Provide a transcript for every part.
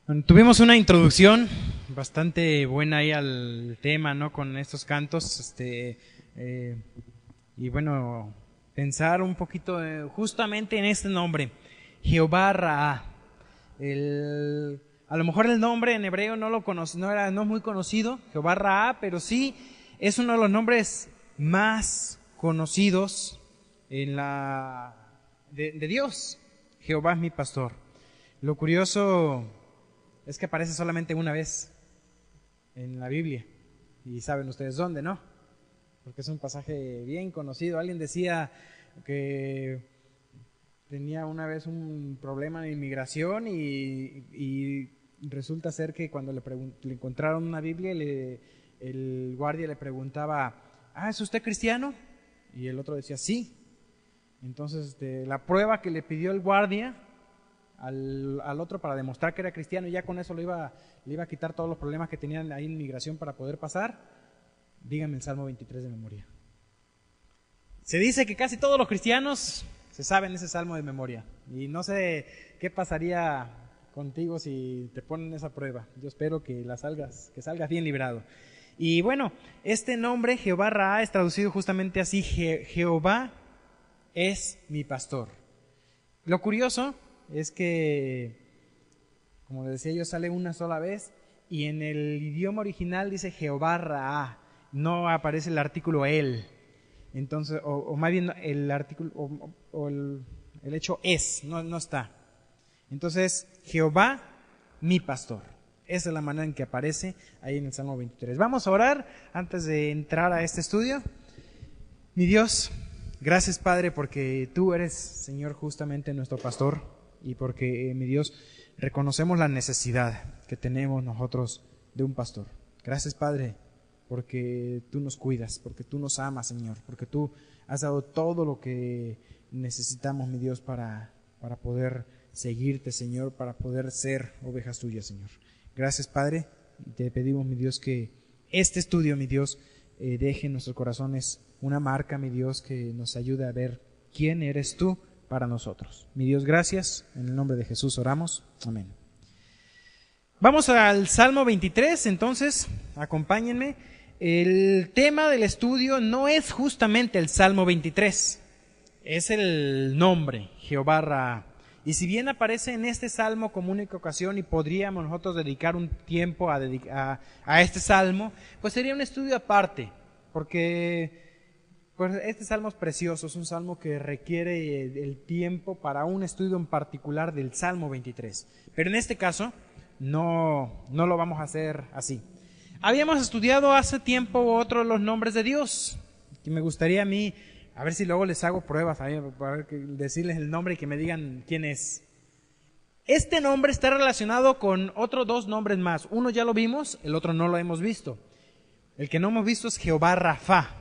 Bueno, tuvimos una introducción bastante buena ahí al tema, ¿no? Con estos cantos, y bueno, pensar un poquito justamente en este nombre, Jehová Raá. A lo mejor el nombre en hebreo no es muy conocido, Jehová Raá, pero sí es uno de los nombres más conocidos de Dios. Jehová es mi pastor. Lo curioso es que aparece solamente una vez en la Biblia. Y saben ustedes dónde, ¿no? Porque es un pasaje bien conocido. Alguien decía que tenía una vez un problema de inmigración y resulta ser que cuando le encontraron una Biblia, el guardia le preguntaba, ¿es usted cristiano? Y el otro decía, sí. Entonces, la prueba que le pidió el guardia al otro para demostrar que era cristiano, y ya con eso le iba a quitar todos los problemas que tenían ahí en inmigración para poder pasar, díganme el Salmo 23 de memoria. Se dice que casi todos los cristianos se saben ese Salmo de memoria, y no sé qué pasaría contigo si te ponen esa prueba. Yo espero que salgas bien librado. Y bueno, este nombre, Jehová Raá, es traducido justamente así, Jehová es mi pastor. Lo curioso es que, como les decía yo, sale una sola vez y en el idioma original dice Jehová Raá, no aparece el artículo él. Entonces, o más bien el artículo o el hecho es, no está. Entonces, Jehová mi pastor. Esa es la manera en que aparece ahí en el Salmo 23. Vamos a orar antes de entrar a este estudio. Mi Dios, gracias Padre porque tú eres, Señor, justamente nuestro pastor. Y porque, mi Dios, reconocemos la necesidad que tenemos nosotros de un pastor. Gracias, Padre, porque tú nos cuidas, porque tú nos amas, Señor, porque tú has dado todo lo que necesitamos, mi Dios, para poder seguirte, Señor, para poder ser ovejas tuyas, Señor. Gracias, Padre, y te pedimos, mi Dios, que este estudio, mi Dios, deje en nuestros corazones una marca, mi Dios, que nos ayude a ver quién eres tú para nosotros. Mi Dios, gracias. En el nombre de Jesús oramos. Amén. Vamos al Salmo 23, entonces, acompáñenme. El tema del estudio no es justamente el Salmo 23, es el nombre, Jehová Raá. Y si bien aparece en este salmo como única ocasión y podríamos nosotros dedicar un tiempo a este salmo, pues sería un estudio aparte, porque pues este salmo es precioso, es un salmo que requiere el tiempo para un estudio en particular del Salmo 23. Pero en este caso no lo vamos a hacer así. Habíamos estudiado hace tiempo otro de los nombres de Dios, que me gustaría a mí, a ver si luego les hago pruebas, para decirles el nombre y que me digan quién es. Este nombre está relacionado con otros dos nombres más. Uno ya lo vimos, el otro no lo hemos visto. El que no hemos visto es Jehová Rafa.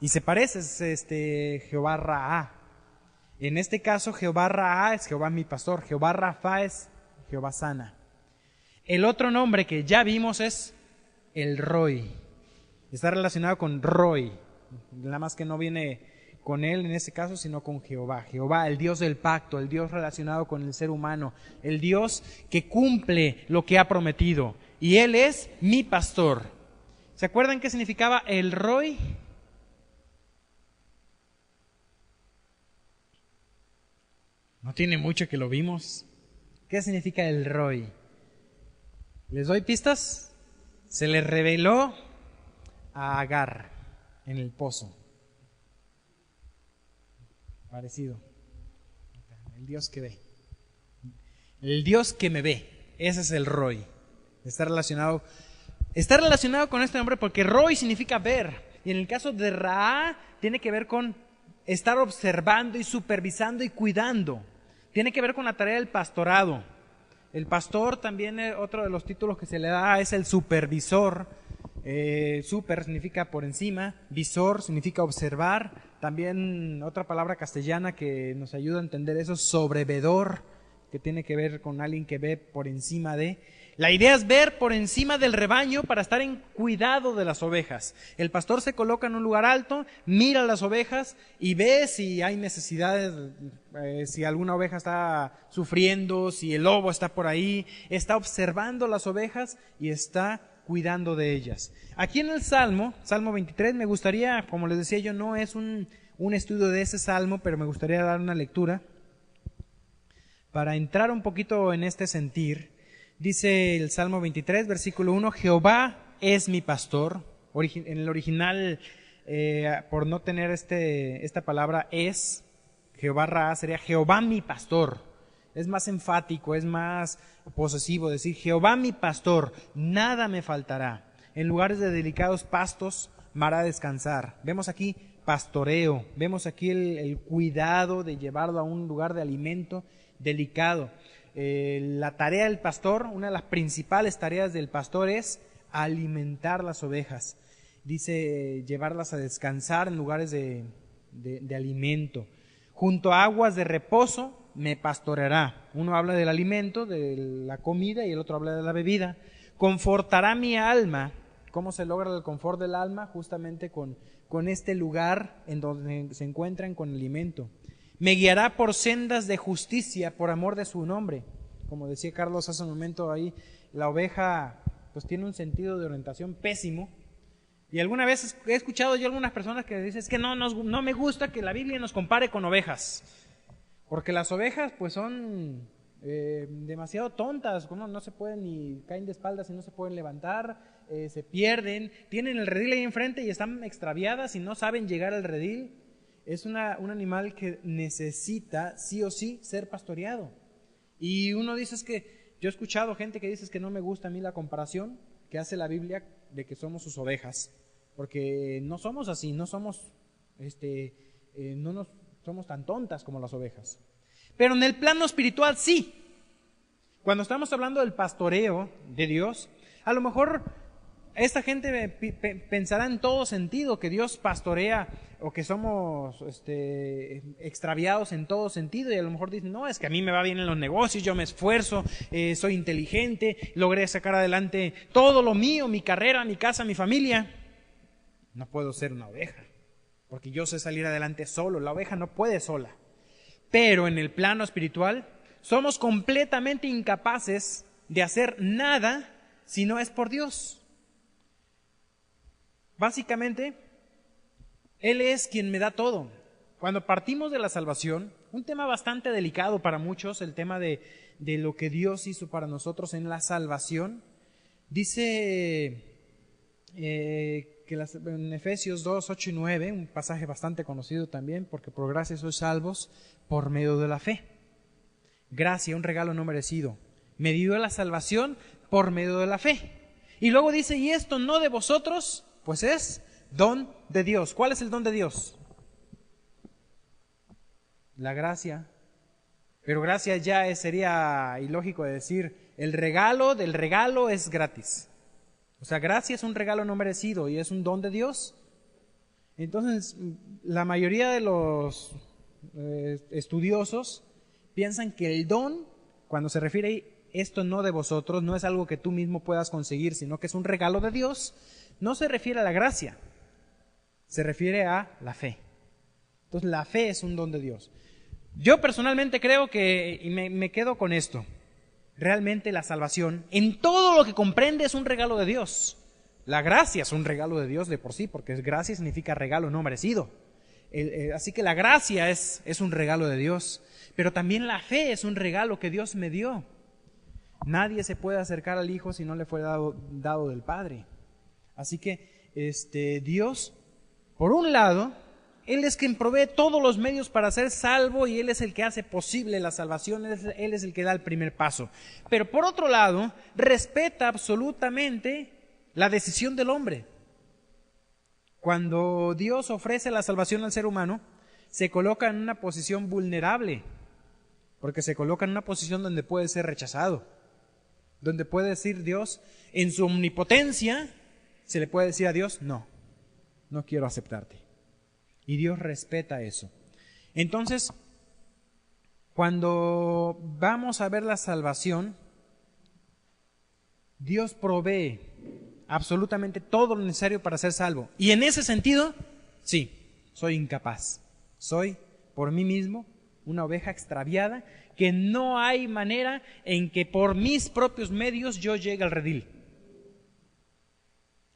Y se parece, es Jehová Raá. En este caso, Jehová Raá es Jehová mi pastor. Jehová Rafa es Jehová sana. El otro nombre que ya vimos es el Roi. Está relacionado con Roi. Nada más que no viene con él en este caso, sino con Jehová. Jehová, el Dios del pacto, el Dios relacionado con el ser humano, el Dios que cumple lo que ha prometido. Y Él es mi pastor. ¿Se acuerdan qué significaba el Roi? No tiene mucho que lo vimos. ¿Qué significa el Roi? ¿Les doy pistas? Se le reveló a Agar en el pozo. Parecido. El Dios que ve. El Dios que me ve. Ese es el Roi. Está relacionado con este nombre porque Roi significa ver. Y en el caso de Raá tiene que ver con estar observando y supervisando y cuidando. Tiene que ver con la tarea del pastorado. El pastor también, otro de los títulos que se le da es el supervisor. Super significa por encima, visor significa observar. También otra palabra castellana que nos ayuda a entender eso, sobrevedor, que tiene que ver con alguien que ve por encima de. La idea es ver por encima del rebaño para estar en cuidado de las ovejas. El pastor se coloca en un lugar alto, mira las ovejas y ve si hay necesidades, si alguna oveja está sufriendo, si el lobo está por ahí. Está observando las ovejas y está cuidando de ellas. Aquí en el Salmo 23, me gustaría, como les decía yo, no es un estudio de ese Salmo, pero me gustaría dar una lectura para entrar un poquito en este sentir. Dice el Salmo 23, versículo 1, Jehová es mi pastor. En el original, por no tener esta palabra es, Jehová Ra, sería Jehová mi pastor. Es más enfático, es más posesivo decir Jehová mi pastor, nada me faltará. En lugares de delicados pastos me hará descansar. Vemos aquí pastoreo, vemos aquí el cuidado de llevarlo a un lugar de alimento delicado. La tarea del pastor, una de las principales tareas del pastor es alimentar las ovejas. Dice llevarlas a descansar en lugares de alimento. Junto a aguas de reposo me pastoreará. Uno habla del alimento, de la comida, y el otro habla de la bebida. Confortará mi alma. ¿Cómo se logra el confort del alma? Justamente con este lugar en donde se encuentran con alimento. Me guiará por sendas de justicia por amor de su nombre. Como decía Carlos hace un momento ahí, la oveja pues tiene un sentido de orientación pésimo. Y alguna vez he escuchado yo a algunas personas que dicen, es que no me gusta que la Biblia nos compare con ovejas. Porque las ovejas pues son demasiado tontas, no se pueden ni caen de espaldas y no se pueden levantar, se pierden, tienen el redil ahí enfrente y están extraviadas y no saben llegar al redil. Es un animal que necesita sí o sí ser pastoreado. Y uno dice es que, yo he escuchado gente que dice es que no me gusta a mí la comparación que hace la Biblia de que somos sus ovejas, porque no somos así, no somos somos tan tontas como las ovejas. Pero en el plano espiritual sí. Cuando estamos hablando del pastoreo de Dios, a lo mejor esta gente pensará en todo sentido que Dios pastorea o que somos extraviados en todo sentido, y a lo mejor dicen, no, es que a mí me va bien en los negocios, yo me esfuerzo, soy inteligente, logré sacar adelante todo lo mío, mi carrera, mi casa, mi familia. No puedo ser una oveja, porque yo sé salir adelante solo. La oveja no puede sola. Pero en el plano espiritual somos completamente incapaces de hacer nada si no es por Dios. Básicamente, Él es quien me da todo. Cuando partimos de la salvación, un tema bastante delicado para muchos, el tema de lo que Dios hizo para nosotros en la salvación, dice en Efesios 2, 8 y 9, un pasaje bastante conocido también, porque por gracia sois salvos por medio de la fe. Gracia, un regalo no merecido. Me dio la salvación por medio de la fe. Y luego dice, y esto no de vosotros, pues es don de Dios. ¿Cuál es el don de Dios? La gracia. Pero gracia ya sería ilógico de decir, el regalo del regalo es gratis. O sea, gracia es un regalo no merecido y es un don de Dios. Entonces, la mayoría de los estudiosos piensan que el don, cuando se refiere a esto no de vosotros, no es algo que tú mismo puedas conseguir, sino que es un regalo de Dios, no se refiere a la gracia, se refiere a la fe. Entonces, la fe es un don de Dios. Yo personalmente creo que, y me quedo con esto, realmente la salvación, en todo lo que comprende, es un regalo de Dios. La gracia es un regalo de Dios de por sí, porque gracia significa regalo no merecido. Así que la gracia es un regalo de Dios, pero también la fe es un regalo que Dios me dio. Nadie se puede acercar al Hijo si no le fue dado del Padre. Así que Dios, por un lado, Él es quien provee todos los medios para ser salvo y Él es el que hace posible la salvación, Él es el que da el primer paso. Pero por otro lado, respeta absolutamente la decisión del hombre. Cuando Dios ofrece la salvación al ser humano, se coloca en una posición vulnerable, porque se coloca en una posición donde puede ser rechazado, donde puede decir Dios, en su omnipotencia, se le puede decir a Dios, no quiero aceptarte. Y Dios respeta eso. Entonces, cuando vamos a ver la salvación, Dios provee absolutamente todo lo necesario para ser salvo. Y en ese sentido, sí, soy incapaz. Soy, por mí mismo, una oveja extraviada que no hay manera en que por mis propios medios yo llegue al redil.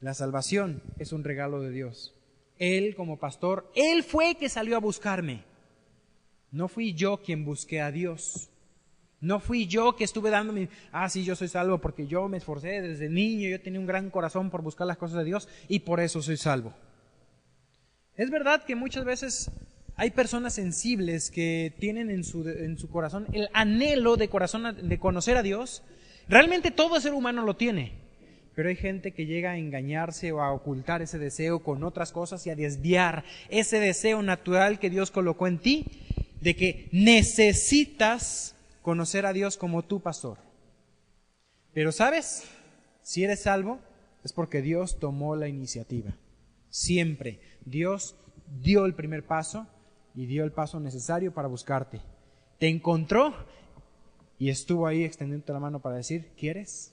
La salvación es un regalo de Dios. Él como pastor, Él fue el que salió a buscarme. No fui yo quien busqué a Dios. No fui yo que estuve dándome, sí, yo soy salvo porque yo me esforcé desde niño, yo tenía un gran corazón por buscar las cosas de Dios y por eso soy salvo. Es verdad que muchas veces hay personas sensibles que tienen en su corazón el anhelo de conocer a Dios. Realmente todo ser humano lo tiene, pero hay gente que llega a engañarse o a ocultar ese deseo con otras cosas y a desviar ese deseo natural que Dios colocó en ti, de que necesitas conocer a Dios como tu pastor. Pero ¿sabes? Si eres salvo, es porque Dios tomó la iniciativa. Siempre Dios dio el primer paso y dio el paso necesario para buscarte. Te encontró y estuvo ahí extendiéndote la mano para decir, ¿quieres?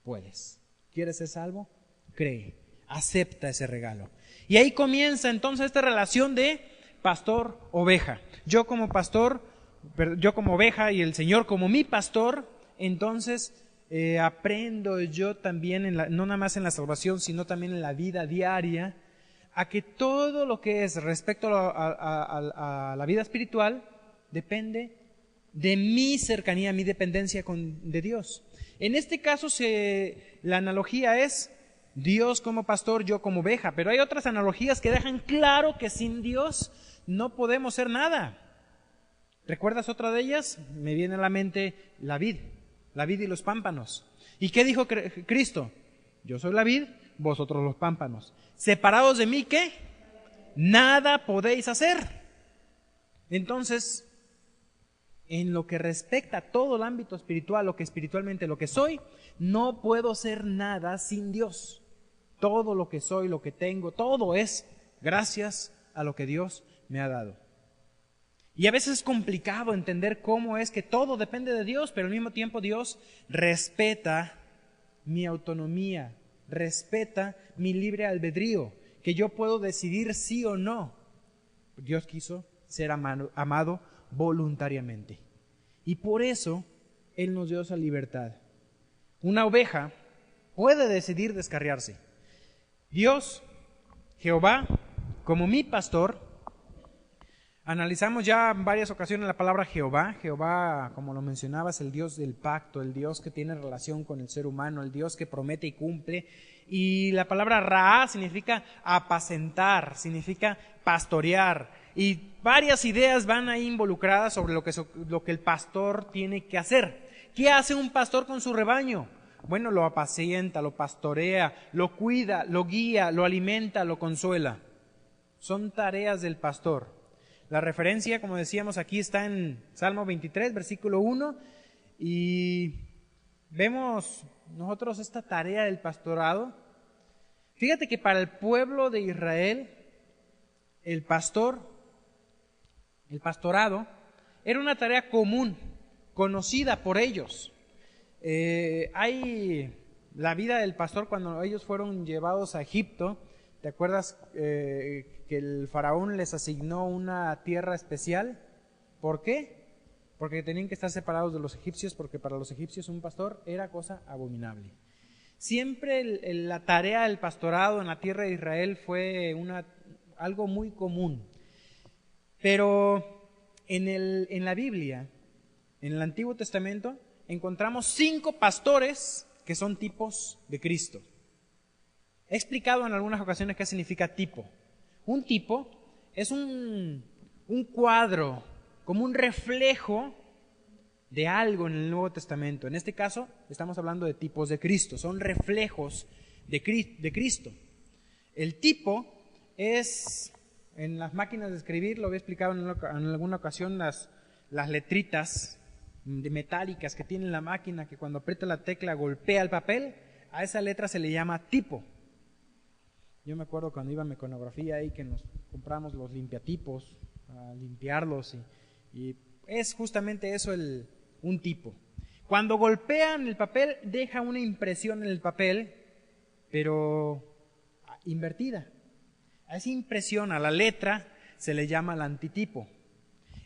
Puedes. ¿Quieres ser salvo? Cree. Acepta ese regalo. Y ahí comienza entonces esta relación de pastor-oveja. Yo como oveja y el Señor como mi pastor, entonces aprendo yo también, no nada más en la salvación, sino también en la vida diaria, a que todo lo que es respecto a la vida espiritual depende de mi cercanía, mi dependencia de Dios. En este caso la analogía es Dios como pastor, yo como oveja, pero hay otras analogías que dejan claro que sin Dios no podemos ser nada. ¿Recuerdas otra de ellas? Me viene a la mente la vid y los pámpanos. ¿Y qué dijo Cristo? Yo soy la vid, vosotros los pámpanos. Separados de mí, ¿qué? Nada podéis hacer. Entonces, en lo que respecta a todo el ámbito espiritual, lo que soy, no puedo ser nada sin Dios. Todo lo que soy, lo que tengo, todo es gracias a lo que Dios me ha dado. Y a veces es complicado entender cómo es que todo depende de Dios, pero al mismo tiempo Dios respeta mi autonomía, respeta mi libre albedrío, que yo puedo decidir sí o no. Dios quiso ser amado voluntariamente. Y por eso Él nos dio esa libertad. Una oveja puede decidir descarriarse. Dios, Jehová, como mi pastor. Analizamos ya en varias ocasiones la palabra Jehová. Jehová, como lo mencionaba, es el Dios del pacto, el Dios que tiene relación con el ser humano, el Dios que promete y cumple. Y la palabra Ra significa apacentar, significa pastorear. Y varias ideas van ahí involucradas sobre lo que el pastor tiene que hacer. ¿Qué hace un pastor con su rebaño? Bueno, lo apacienta, lo pastorea, lo cuida, lo guía, lo alimenta, lo consuela. Son tareas del pastor. La referencia, como decíamos, aquí está en Salmo 23, versículo 1, y vemos nosotros esta tarea del pastorado. Fíjate que para el pueblo de Israel, el pastorado era una tarea común, conocida por ellos. Hay la vida del pastor cuando ellos fueron llevados a Egipto. ¿Te acuerdas que el faraón les asignó una tierra especial? ¿Por qué? Porque tenían que estar separados de los egipcios, porque para los egipcios un pastor era cosa abominable. Siempre la tarea del pastorado en la tierra de Israel fue algo muy común. Pero en la Biblia, en el Antiguo Testamento, encontramos 5 pastores que son tipos de Cristo. He explicado en algunas ocasiones qué significa tipo. Un tipo es un cuadro, como un reflejo de algo en el Nuevo Testamento. En este caso, estamos hablando de tipos de Cristo, son reflejos de Cristo. El tipo es, en las máquinas de escribir, lo había explicado en alguna ocasión, las letritas metálicas que tiene la máquina, que cuando aprieta la tecla golpea el papel, a esa letra se le llama tipo. Yo me acuerdo cuando iba a mecanografía ahí que nos compramos los limpiatipos para limpiarlos y es justamente eso un tipo. Cuando golpean el papel, deja una impresión en el papel, pero invertida. A esa impresión, a la letra, se le llama el antitipo.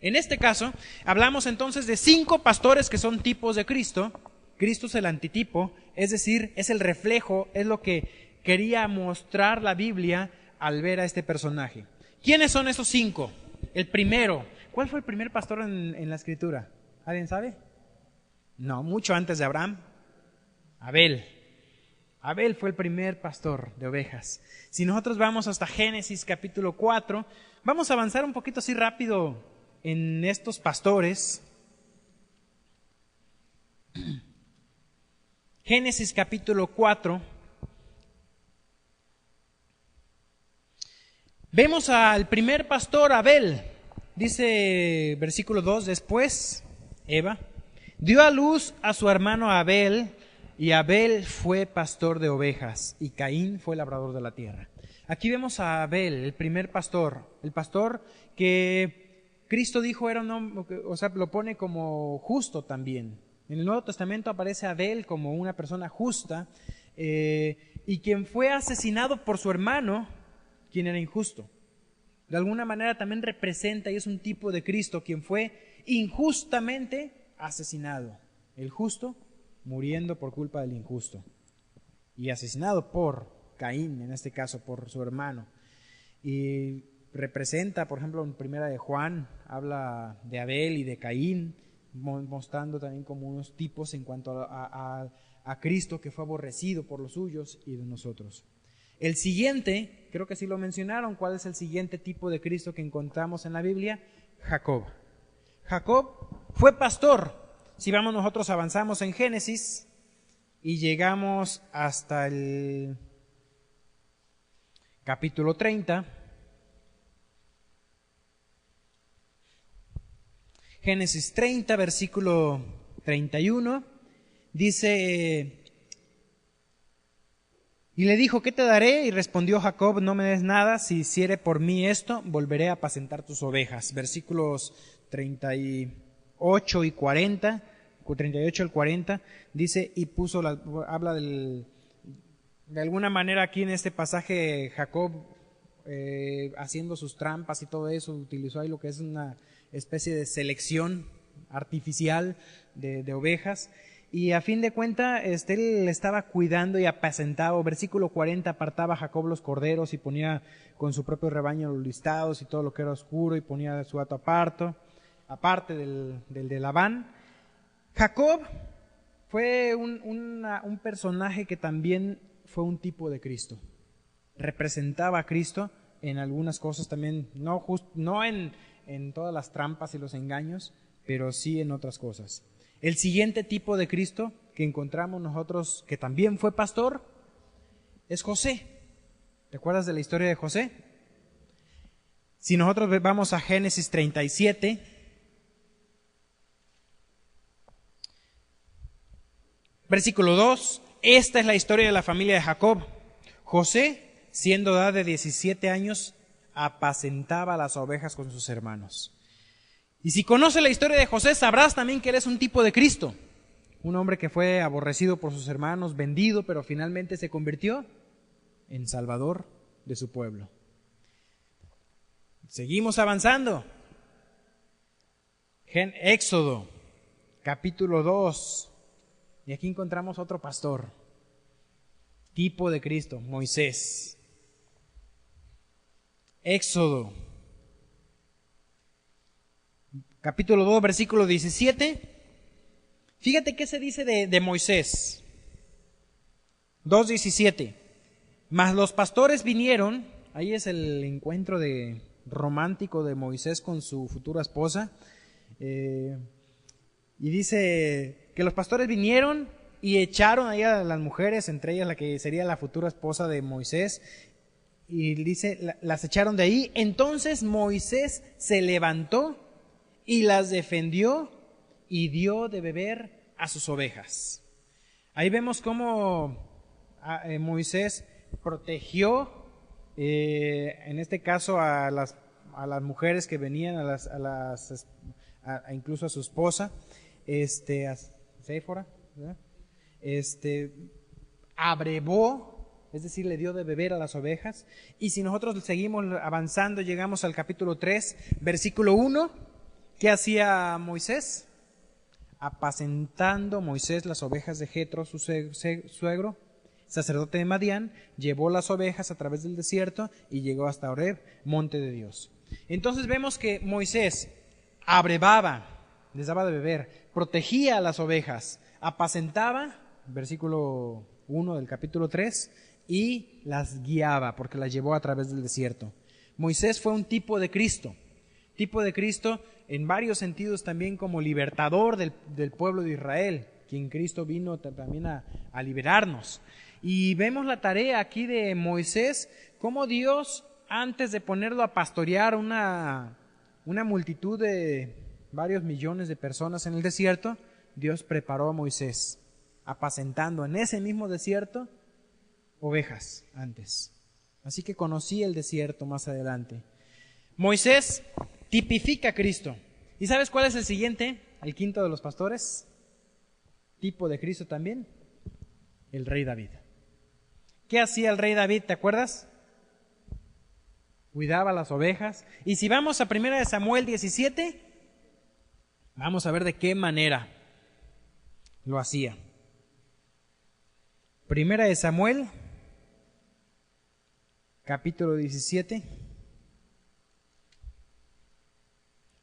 En este caso, hablamos entonces de 5 pastores que son tipos de Cristo. Cristo es el antitipo, es decir, es el reflejo, es lo que quería mostrar la Biblia al ver a este personaje. ¿Quiénes son esos 5? El primero, ¿cuál fue el primer pastor en la Escritura? ¿Alguien sabe? No, mucho antes de Abraham. Abel. Abel fue el primer pastor de ovejas. Si nosotros vamos hasta Génesis capítulo 4, vamos a avanzar un poquito así rápido en estos pastores. Génesis capítulo 4. Vemos al primer pastor, Abel. Dice versículo 2, después Eva dio a luz a su hermano Abel, y Abel fue pastor de ovejas, y Caín fue labrador de la tierra. Aquí vemos a Abel, el primer pastor, el pastor que Cristo dijo era un hombre, o sea, lo pone como justo también. En el Nuevo Testamento aparece Abel como una persona justa, y quien fue asesinado por su hermano, quien era injusto. De alguna manera también representa y es un tipo de Cristo, quien fue injustamente asesinado. El justo muriendo por culpa del injusto. Y asesinado por Caín, en este caso, por su hermano. Y representa, por ejemplo, en primera de Juan, habla de Abel y de Caín, mostrando también como unos tipos en cuanto a Cristo, que fue aborrecido por los suyos y de nosotros. El siguiente, creo que sí lo mencionaron, ¿cuál es el siguiente tipo de Cristo que encontramos en la Biblia? Jacob. Jacob fue pastor. Si vamos nosotros avanzamos en Génesis y llegamos hasta el capítulo 30. Génesis 30, versículo 31, dice: y le dijo, ¿qué te daré? Y respondió Jacob, no me des nada, si hiciere por mí esto, volveré a apacentar tus ovejas. Versículos 38 y 40, 38 al 40, dice, y puso, habla de alguna manera aquí en este pasaje Jacob haciendo sus trampas y todo eso, utilizó ahí lo que es una especie de selección artificial de ovejas. Y a fin de cuentas, él estaba cuidando y apacentaba. Versículo 40, apartaba Jacob los corderos y ponía con su propio rebaño los listados y todo lo que era oscuro, y ponía su hato aparte del de Labán. Jacob fue un personaje que también fue un tipo de Cristo. Representaba a Cristo en algunas cosas también, no en todas las trampas y los engaños, pero sí en otras cosas. El siguiente tipo de Cristo que encontramos nosotros, que también fue pastor, es José. ¿Te acuerdas de la historia de José? Si nosotros vamos a Génesis 37, versículo 2, esta es la historia de la familia de Jacob. José, siendo edad de 17 años, apacentaba las ovejas con sus hermanos. Y si conoces la historia de José, sabrás también que él es un tipo de Cristo. Un hombre que fue aborrecido por sus hermanos, vendido, pero finalmente se convirtió en salvador de su pueblo. Seguimos avanzando. Éxodo, capítulo 2. Y aquí encontramos otro pastor, tipo de Cristo, Moisés. Éxodo, capítulo 2, versículo 17. Fíjate qué se dice de Moisés. 2:17. Mas los pastores vinieron, ahí es el encuentro romántico de Moisés con su futura esposa. Y dice que los pastores vinieron y echaron ahí a las mujeres, entre ellas la que sería la futura esposa de Moisés. Y dice, las echaron de ahí. Entonces Moisés se levantó y las defendió y dio de beber a sus ovejas. Ahí vemos cómo Moisés protegió, en este caso a las mujeres que venían, incluso a su esposa, se Séfora, ¿verdad? Abrevó, es decir, le dio de beber a las ovejas. Y si nosotros seguimos avanzando, llegamos al capítulo 3, versículo 1, ¿qué hacía Moisés? Apacentando Moisés las ovejas de Jetro, su suegro, sacerdote de Madián, llevó las ovejas a través del desierto y llegó hasta Horeb, monte de Dios. Entonces vemos que Moisés abrevaba, les daba de beber, protegía a las ovejas, apacentaba, versículo 1 del capítulo 3, y las guiaba porque las llevó a través del desierto. Moisés fue un tipo de Cristo en varios sentidos también como libertador del pueblo de Israel, quien Cristo vino también a liberarnos. Y vemos la tarea aquí de Moisés, cómo Dios, antes de ponerlo a pastorear una multitud de varios millones de personas en el desierto, Dios preparó a Moisés, apacentando en ese mismo desierto ovejas antes. Así que conocí el desierto más adelante. Moisés tipifica a Cristo. ¿Y sabes cuál es el siguiente? El quinto de los pastores, tipo de Cristo también, el rey David. ¿Qué hacía el rey David? ¿Te acuerdas? Cuidaba las ovejas. Y si vamos a 1 Samuel 17, vamos a ver de qué manera lo hacía. 1 Samuel, capítulo 17.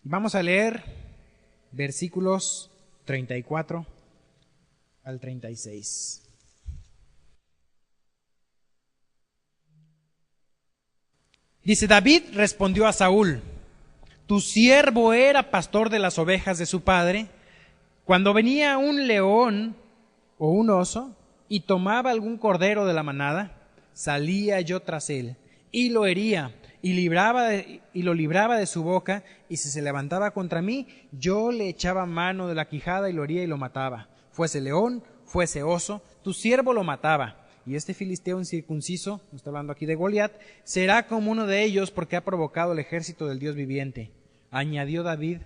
Vamos a leer versículos 34 al 36. Dice: David respondió a Saúl: tu siervo era pastor de las ovejas de su padre. Cuando venía un león o un oso y tomaba algún cordero de la manada, salía yo tras él y lo hería y lo libraba de su boca, y si se levantaba contra mí, yo le echaba mano de la quijada y lo hería y lo mataba. Fuese león, fuese oso, tu siervo lo mataba. Y este filisteo incircunciso, está hablando aquí de Goliat, será como uno de ellos, porque ha provocado el ejército del Dios viviente. Añadió David: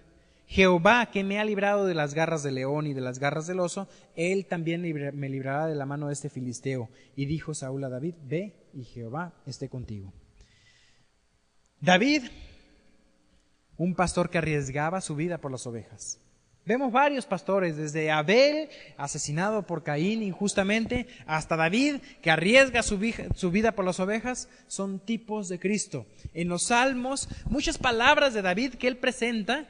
Jehová, que me ha librado de las garras del león y de las garras del oso, él también me librará de la mano de este filisteo. Y dijo Saúl a David: ve, y Jehová esté contigo. David, un pastor que arriesgaba su vida por las ovejas. Vemos varios pastores, desde Abel, asesinado por Caín injustamente, hasta David, que arriesga su vida por las ovejas. Son tipos de Cristo. En los Salmos, muchas palabras de David que él presenta,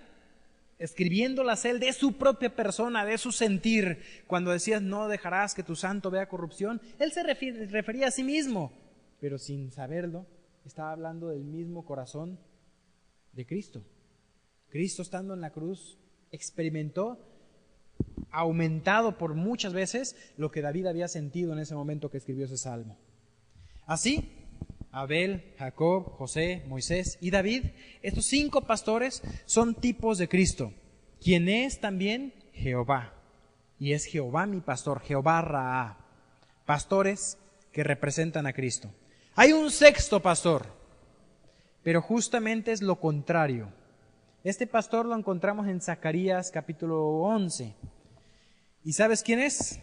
escribiéndolas él de su propia persona, de su sentir. Cuando decías: no dejarás que tu santo vea corrupción, él se refería a sí mismo, pero sin saberlo, estaba hablando del mismo corazón de Cristo. Cristo, estando en la cruz, experimentó, aumentado por muchas veces, lo que David había sentido en ese momento que escribió ese salmo. Así, Abel, Jacob, José, Moisés y David, estos 5 pastores son tipos de Cristo, quien es también Jehová. Y es Jehová mi pastor, Jehová Raá. Pastores que representan a Cristo. Hay un 6º pastor, pero justamente es lo contrario. Este pastor lo encontramos en Zacarías capítulo 11. ¿Y sabes quién es?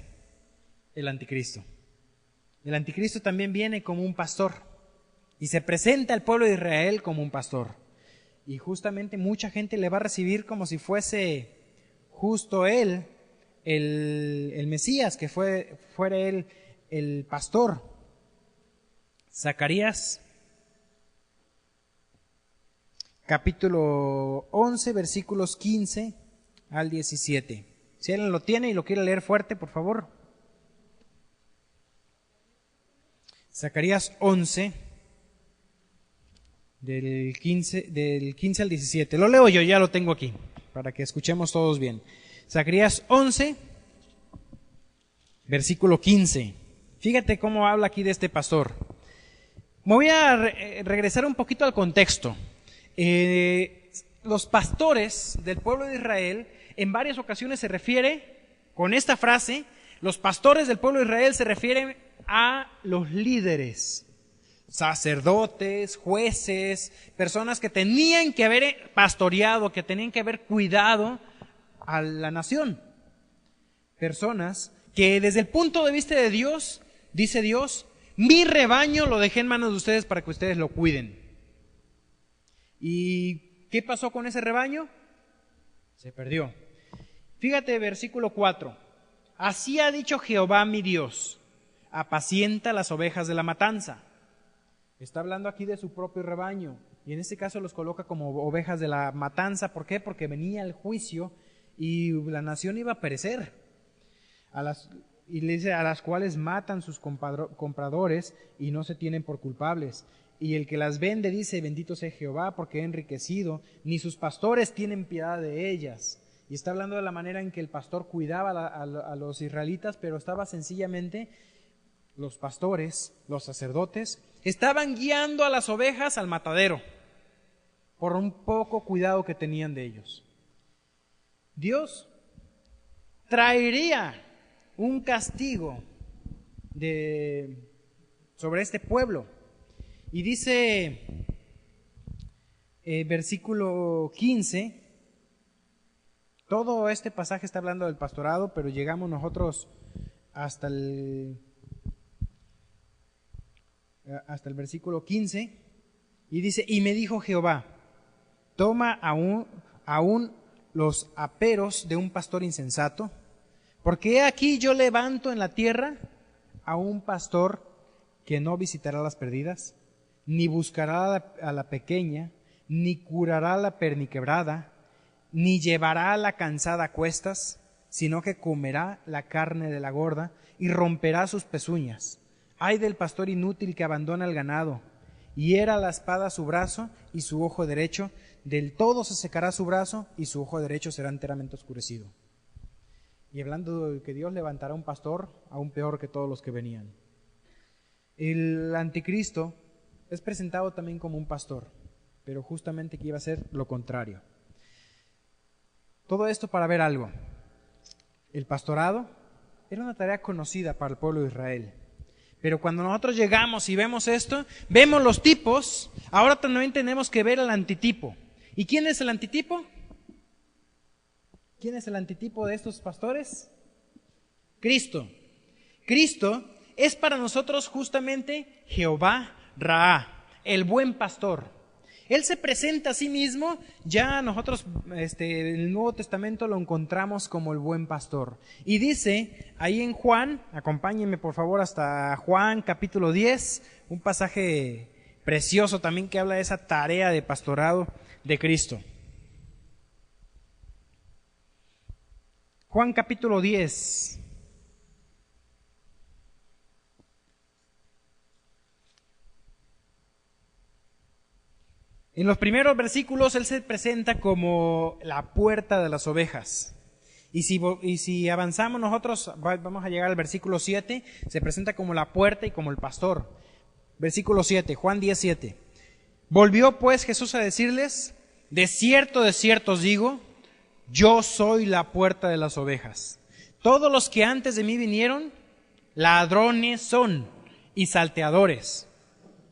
El anticristo. El anticristo también viene como un pastor y se presenta al pueblo de Israel como un pastor. Y justamente mucha gente le va a recibir como si fuese justo él, el Mesías, que fuera él el pastor. Zacarías capítulo 11, versículos 15 al 17. Si alguien lo tiene y lo quiere leer fuerte, por favor. Zacarías 11, del 15 al 17. Lo leo yo, ya lo tengo aquí, para que escuchemos todos bien. Zacarías 11, versículo 15. Fíjate cómo habla aquí de este pastor. Me voy a regresar un poquito al contexto. Los pastores del pueblo de Israel en varias ocasiones se refiere, con esta frase, los pastores del pueblo de Israel se refieren a los líderes, sacerdotes, jueces, personas que tenían que haber pastoreado, que tenían que haber cuidado a la nación. personas que desde el punto de vista de Dios, dice Dios, mi rebaño lo dejé en manos de ustedes para que ustedes lo cuiden. ¿Y qué pasó con ese rebaño? Se perdió. Fíjate, versículo 4. Así ha dicho Jehová mi Dios, apacienta las ovejas de la matanza. Está hablando aquí de su propio rebaño, y en este caso los coloca como ovejas de la matanza. ¿Por qué? Porque venía el juicio y la nación iba a perecer. Y le dice, a las cuales matan sus compradores y no se tienen por culpables. Y el que las vende dice, bendito sea Jehová, porque he enriquecido, ni sus pastores tienen piedad de ellas. Y está hablando de la manera en que el pastor cuidaba a los israelitas, pero estaba sencillamente, los pastores, los sacerdotes, estaban guiando a las ovejas al matadero, por un poco cuidado que tenían de ellos. Dios traería un castigo sobre este pueblo. Y dice versículo 15, todo este pasaje está hablando del pastorado, pero llegamos nosotros hasta el versículo 15, y dice, y me dijo Jehová, toma aún los aperos de un pastor insensato, porque he aquí yo levanto en la tierra a un pastor que no visitará las perdidas, ni buscará a la pequeña, ni curará a la perniquebrada, ni llevará a la cansada a cuestas, sino que comerá la carne de la gorda y romperá sus pezuñas. Ay del pastor inútil que abandona el ganado, hiera la espada su brazo y su ojo derecho, del todo se secará su brazo y su ojo derecho será enteramente oscurecido. Y hablando de que Dios levantará un pastor aún peor que todos los que venían. El anticristo es presentado también como un pastor, pero justamente que iba a ser lo contrario. Todo esto para ver algo. El pastorado era una tarea conocida para el pueblo de Israel. Pero cuando nosotros llegamos y vemos esto, vemos los tipos, ahora también tenemos que ver el antitipo. ¿Y quién es el antitipo? ¿Quién es el antitipo de estos pastores? Cristo. Cristo es para nosotros justamente Jehová Raá, el buen pastor. Él se presenta a sí mismo, ya nosotros en el Nuevo Testamento lo encontramos como el buen pastor. Y dice ahí en Juan, acompáñenme por favor hasta Juan capítulo 10, un pasaje precioso también que habla de esa tarea de pastorado de Cristo. Juan capítulo 10. En los primeros versículos Él se presenta como la puerta de las ovejas. Y si avanzamos nosotros, vamos a llegar al versículo 7, se presenta como la puerta y como el pastor. Versículo 7, Juan 10:7. Volvió pues Jesús a decirles, de cierto os digo, yo soy la puerta de las ovejas. Todos los que antes de mí vinieron, ladrones son y salteadores.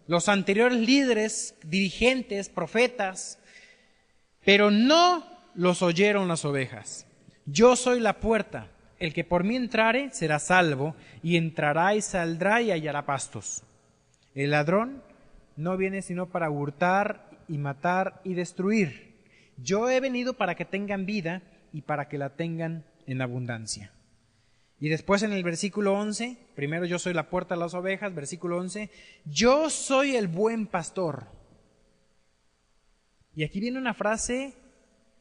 Los anteriores líderes, dirigentes, profetas, pero no los oyeron las ovejas. Yo soy la puerta, el que por mí entrare será salvo, y entrará y saldrá y hallará pastos. El ladrón no viene sino para hurtar y matar y destruir. Yo he venido para que tengan vida y para que la tengan en abundancia. Y después en el versículo 11, primero yo soy la puerta de las ovejas, versículo 11, yo soy el buen pastor. Y aquí viene una frase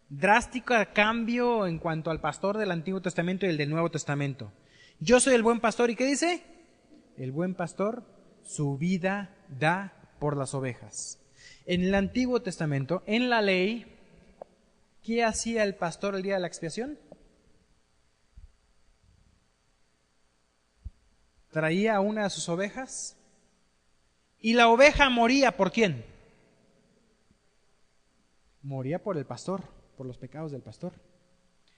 drástica, cambio en cuanto al pastor del Antiguo Testamento y el del Nuevo Testamento. Yo soy el buen pastor, ¿y qué dice? El buen pastor su vida da por las ovejas. En el Antiguo Testamento, en la ley, ¿qué hacía el pastor el día de la expiación? Traía a una de sus ovejas y la oveja moría, ¿por quién? Moría por el pastor, por los pecados del pastor.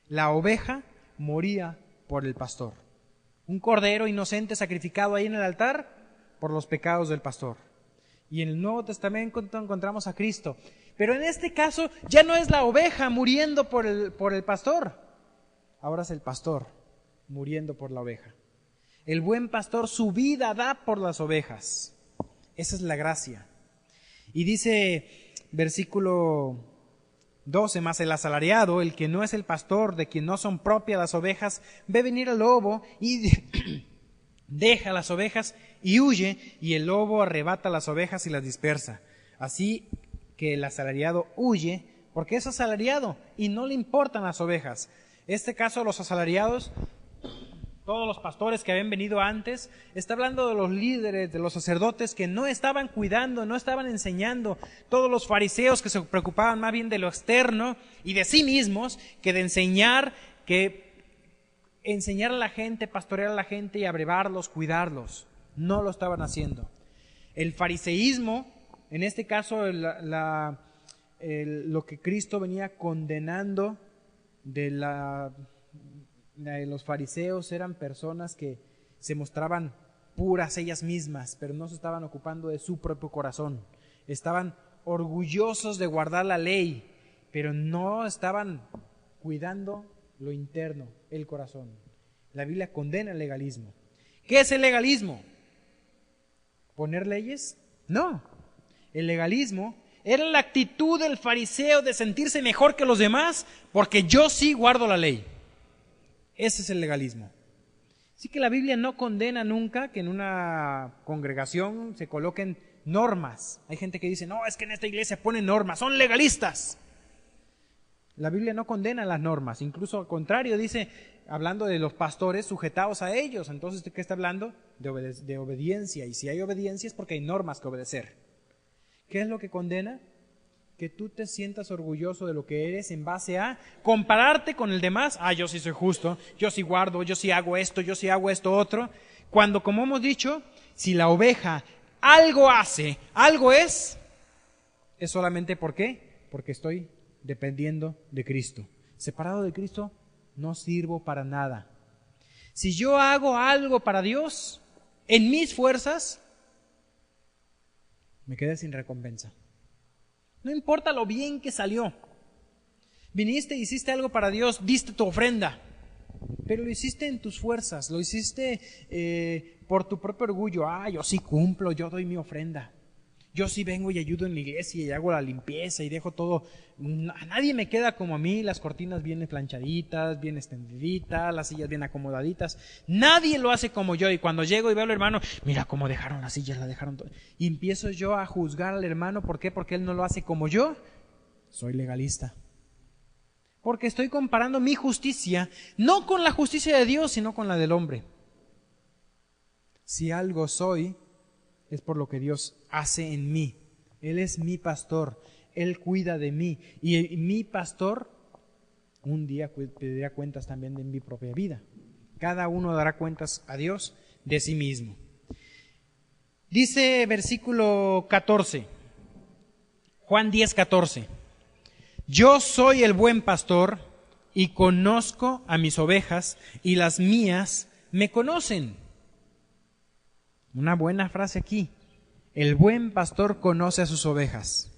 La oveja moría por el pastor. Un cordero inocente sacrificado ahí en el altar por los pecados del pastor. Y en el Nuevo Testamento encontramos a Cristo. Pero en este caso ya no es la oveja muriendo por el pastor. Ahora es el pastor muriendo por la oveja. El buen pastor su vida da por las ovejas. Esa es la gracia. Y dice versículo 12, más el asalariado, el que no es el pastor, de quien no son propias las ovejas, ve venir al lobo y deja las ovejas y huye, y el lobo arrebata las ovejas y las dispersa. Así que el asalariado huye, porque es asalariado y no le importan las ovejas. Este caso, los asalariados, todos los pastores que habían venido antes, está hablando de los líderes, de los sacerdotes que no estaban cuidando, no estaban enseñando, todos los fariseos que se preocupaban más bien de lo externo y de sí mismos que de enseñar a la gente, pastorear a la gente y abrevarlos, cuidarlos. No lo estaban haciendo. El fariseísmo, en este caso lo que Cristo venía condenando de los fariseos, eran personas que se mostraban puras ellas mismas, pero no se estaban ocupando de su propio corazón. Estaban orgullosos de guardar la ley, pero no estaban cuidando lo interno, el corazón. La Biblia condena el legalismo. ¿Qué es el legalismo? ¿Poner leyes? No. El legalismo era la actitud del fariseo de sentirse mejor que los demás porque yo sí guardo la ley. Ese es el legalismo. Así que la Biblia no condena nunca que en una congregación se coloquen normas. Hay gente que dice, no, es que en esta iglesia ponen normas, son legalistas. La Biblia no condena las normas, incluso al contrario, dice, hablando de los pastores, sujetados a ellos. Entonces, ¿de qué está hablando? De obediencia. Y si hay obediencia es porque hay normas que obedecer. ¿Qué es lo que condena? Que tú te sientas orgulloso de lo que eres en base a compararte con el demás. Yo sí soy justo, yo sí guardo, yo sí hago esto otro. Cuando, como hemos dicho, si la oveja algo hace, algo es solamente ¿por qué? Porque estoy dependiendo de Cristo. Separado de Cristo no sirvo para nada. Si yo hago algo para Dios en mis fuerzas, me quedé sin recompensa. No importa lo bien que salió. Viniste, hiciste algo para Dios, diste tu ofrenda, pero lo hiciste en tus fuerzas, lo hiciste por tu propio orgullo. Yo sí cumplo, yo doy mi ofrenda. Yo sí vengo y ayudo en la iglesia y hago la limpieza y dejo todo. A nadie me queda como a mí, las cortinas bien planchaditas, bien extendiditas, las sillas bien acomodaditas. Nadie lo hace como yo. Y cuando llego y veo al hermano, mira cómo dejaron las sillas, la dejaron todo. Y empiezo yo a juzgar al hermano. ¿Por qué? Porque él no lo hace como yo. Soy legalista. Porque estoy comparando mi justicia, no con la justicia de Dios, sino con la del hombre. Si algo soy, es por lo que Dios hace en mí. Él es mi pastor, Él cuida de mí. Y mi pastor un día pedirá cuentas también de mi propia vida. Cada uno dará cuentas a Dios de sí mismo. Dice versículo 14, Juan 10:14. Yo soy el buen pastor y conozco a mis ovejas y las mías me conocen. Una buena frase aquí. El buen pastor conoce a sus ovejas.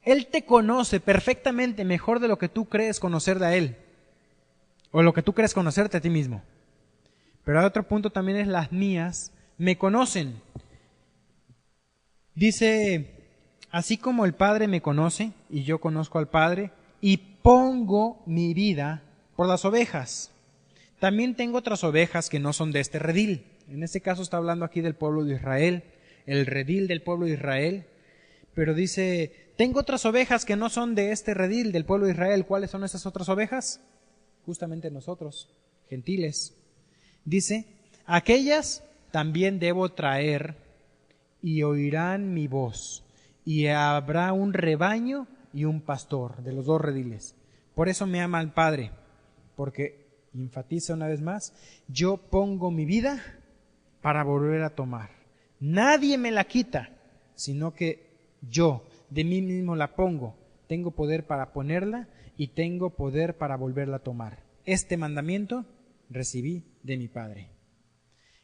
Él te conoce perfectamente, mejor de lo que tú crees conocer de Él, o lo que tú crees conocerte a ti mismo. Pero hay otro punto también, es las mías me conocen. Dice, así como el Padre me conoce y yo conozco al Padre y pongo mi vida por las ovejas. También tengo otras ovejas que no son de este redil. En este caso está hablando aquí del pueblo de Israel, el redil del pueblo de Israel. Pero dice, tengo otras ovejas que no son de este redil del pueblo de Israel. ¿Cuáles son esas otras ovejas? Justamente nosotros, gentiles. Dice, aquellas también debo traer y oirán mi voz. Y habrá un rebaño y un pastor de los dos rediles. Por eso me ama el Padre, porque, enfatiza una vez más, yo pongo mi vida para volver a tomar. Nadie me la quita, sino que yo de mí mismo la pongo. Tengo poder para ponerla y tengo poder para volverla a tomar. Este mandamiento recibí de mi Padre.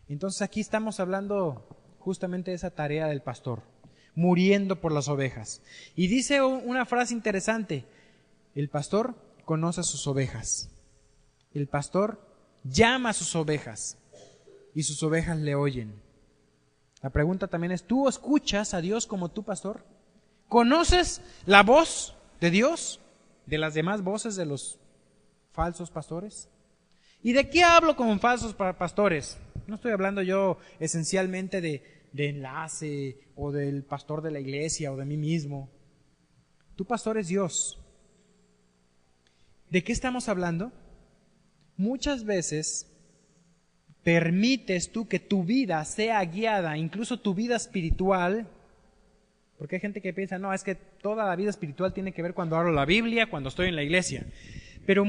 Entonces aquí estamos hablando justamente de esa tarea del pastor, muriendo por las ovejas. Y dice una frase interesante, el pastor conoce a sus ovejas. el pastor llama a sus ovejas y sus ovejas le oyen. La pregunta también es, ¿tú escuchas a Dios como tu pastor? ¿Conoces la voz de Dios de las demás voces de los falsos pastores? ¿Y de qué hablo con falsos pastores? No estoy hablando yo esencialmente de enlace o del pastor de la iglesia o de mí mismo. Tu pastor es Dios. ¿De qué estamos hablando? Muchas veces permites tú que tu vida sea guiada, incluso tu vida espiritual, porque hay gente que piensa, no, es que toda la vida espiritual tiene que ver cuando abro la Biblia, cuando estoy en la iglesia. Pero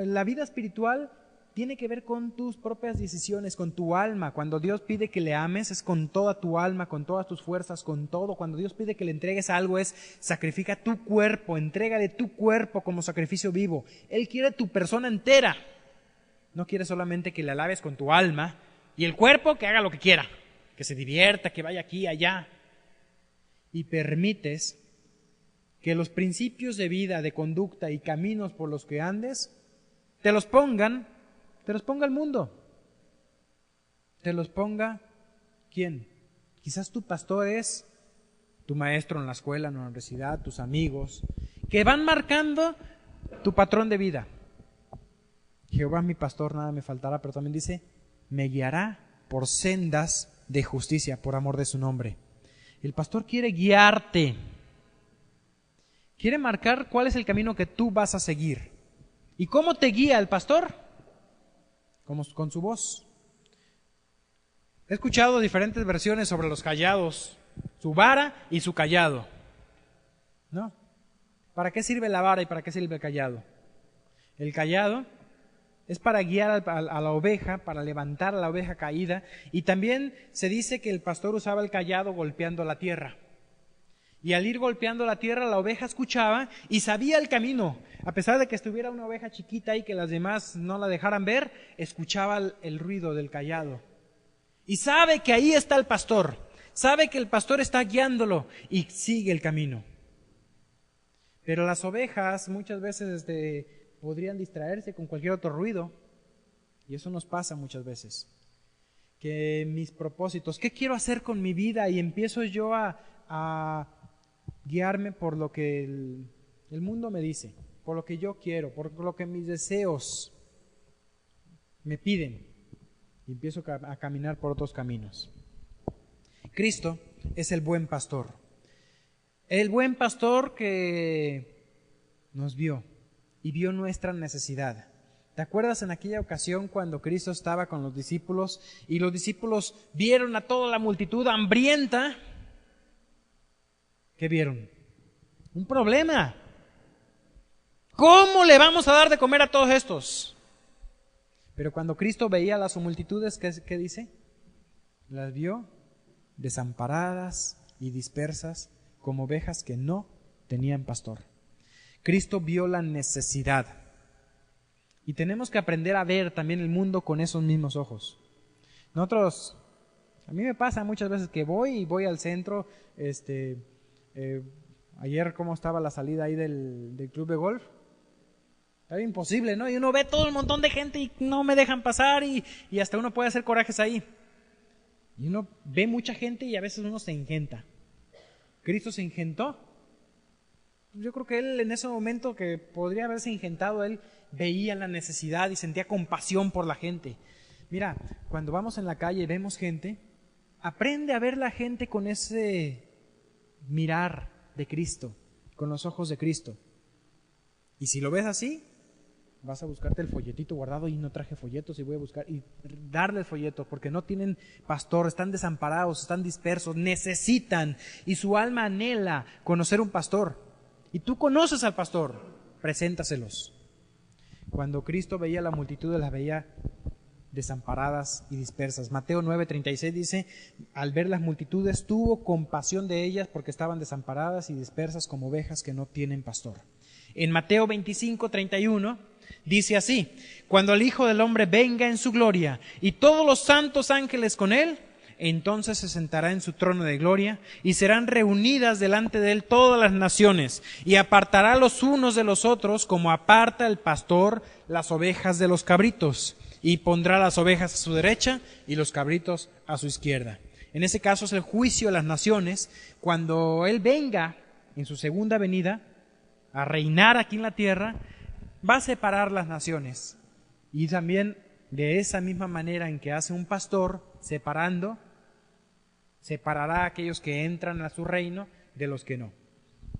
la vida espiritual tiene que ver con tus propias decisiones, con tu alma. Cuando Dios pide que le ames es con toda tu alma, con todas tus fuerzas, con todo. Cuando Dios pide que le entregues algo es sacrifica tu cuerpo, entrégale tu cuerpo como sacrificio vivo. Él quiere tu persona entera. No quiere solamente que le alabes con tu alma y el cuerpo que haga lo que quiera, que se divierta, que vaya aquí y allá. Y permites que los principios de vida, de conducta y caminos por los que andes, te los ponga el mundo. Te los ponga, ¿quién? Quizás tu pastor es tu maestro en la escuela, en la universidad, tus amigos, que van marcando tu patrón de vida. Jehová es mi pastor, nada me faltará, pero también dice, me guiará por sendas de justicia, por amor de su nombre. El pastor quiere guiarte. Quiere marcar cuál es el camino que tú vas a seguir. ¿Y cómo te guía el pastor? Con su voz. He escuchado diferentes versiones sobre los callados, su vara y su callado. ¿No? ¿Para qué sirve la vara y para qué sirve el callado? El callado es para guiar a la oveja, para levantar a la oveja caída. Y también se dice que el pastor usaba el callado golpeando la tierra. Y al ir golpeando la tierra, la oveja escuchaba y sabía el camino. A pesar de que estuviera una oveja chiquita y que las demás no la dejaran ver, escuchaba el ruido del callado. Y sabe que ahí está el pastor. Sabe que el pastor está guiándolo y sigue el camino. Pero las ovejas muchas veces podrían distraerse con cualquier otro ruido. Y eso nos pasa muchas veces. Que mis propósitos, ¿qué quiero hacer con mi vida? Y empiezo yo a guiarme por lo que el mundo me dice, por lo que yo quiero, por lo que mis deseos me piden. Y empiezo a caminar por otros caminos. Cristo es el buen pastor. El buen pastor que nos vio y vio nuestra necesidad. ¿Te acuerdas en aquella ocasión cuando Cristo estaba con los discípulos y los discípulos vieron a toda la multitud hambrienta? ¿Qué vieron? Un problema. ¿Cómo le vamos a dar de comer a todos estos? Pero cuando Cristo veía a las multitudes, ¿qué dice? Las vio desamparadas y dispersas como ovejas que no tenían pastor. Cristo vio la necesidad. Y tenemos que aprender a ver también el mundo con esos mismos ojos. Nosotros, a mí me pasa muchas veces que voy al centro, ayer cómo estaba la salida ahí del club de golf. Era imposible, ¿no? Y uno ve todo el montón de gente y no me dejan pasar y hasta uno puede hacer corajes ahí. Y uno ve mucha gente y a veces uno se ingenta. ¿Cristo se ingentó? Yo creo que él en ese momento que podría haberse ingentado, él veía la necesidad y sentía compasión por la gente. Mira, cuando vamos en la calle y vemos gente, aprende a ver la gente con ese mirar de Cristo, con los ojos de Cristo. Y si lo ves así, vas a buscarte el folletito guardado y no traje folletos y voy a buscar y darle el folleto porque no tienen pastor, están desamparados, están dispersos, necesitan y su alma anhela conocer un pastor. Y tú conoces al pastor, preséntaselos. Cuando Cristo veía a la multitud, las veía desamparadas y dispersas. Mateo 9:36 dice, al ver las multitudes tuvo compasión de ellas porque estaban desamparadas y dispersas como ovejas que no tienen pastor. En Mateo 25:31 dice así, cuando el Hijo del Hombre venga en su gloria y todos los santos ángeles con él, entonces se sentará en su trono de gloria, y serán reunidas delante de él todas las naciones, y apartará los unos de los otros, como aparta el pastor las ovejas de los cabritos, y pondrá las ovejas a su derecha y los cabritos a su izquierda. En ese caso es el juicio de las naciones, cuando él venga en su segunda venida a reinar aquí en la tierra, va a separar las naciones, y también de esa misma manera en que hace un pastor, separará a aquellos que entran a su reino de los que no.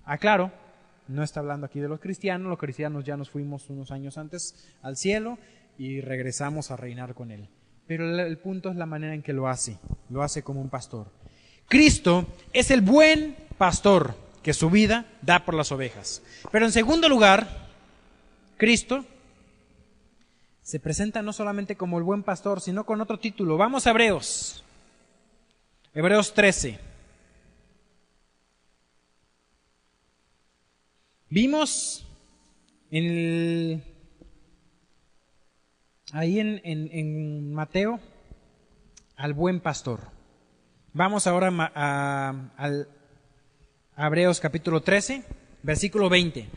Aclaro, no está hablando aquí de los cristianos ya nos fuimos unos años antes al cielo y regresamos a reinar con él. Pero el punto es la manera en que lo hace como un pastor. Cristo es el buen pastor que su vida da por las ovejas. Pero en segundo lugar, Cristo se presenta no solamente como el buen pastor, sino con otro título. Vamos a Hebreos 13. Vimos ahí en Mateo al buen pastor. Vamos ahora a Hebreos capítulo 13, versículo 20.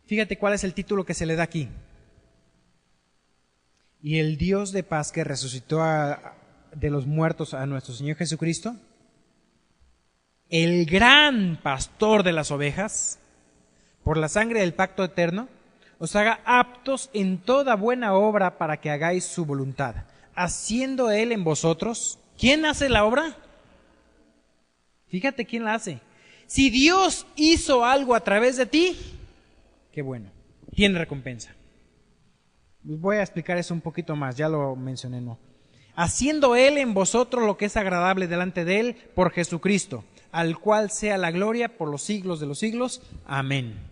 Fíjate cuál es el título que se le da aquí. Y el Dios de paz que resucitó de los muertos a nuestro Señor Jesucristo, el gran pastor de las ovejas, por la sangre del pacto eterno, os haga aptos en toda buena obra para que hagáis su voluntad, haciendo Él en vosotros. ¿Quién hace la obra? Fíjate quién la hace. Si Dios hizo algo a través de ti, qué bueno, tiene recompensa. Voy a explicar eso un poquito más, ya lo mencioné, ¿no? Haciendo Él en vosotros lo que es agradable delante de Él por Jesucristo, al cual sea la gloria por los siglos de los siglos. Amén.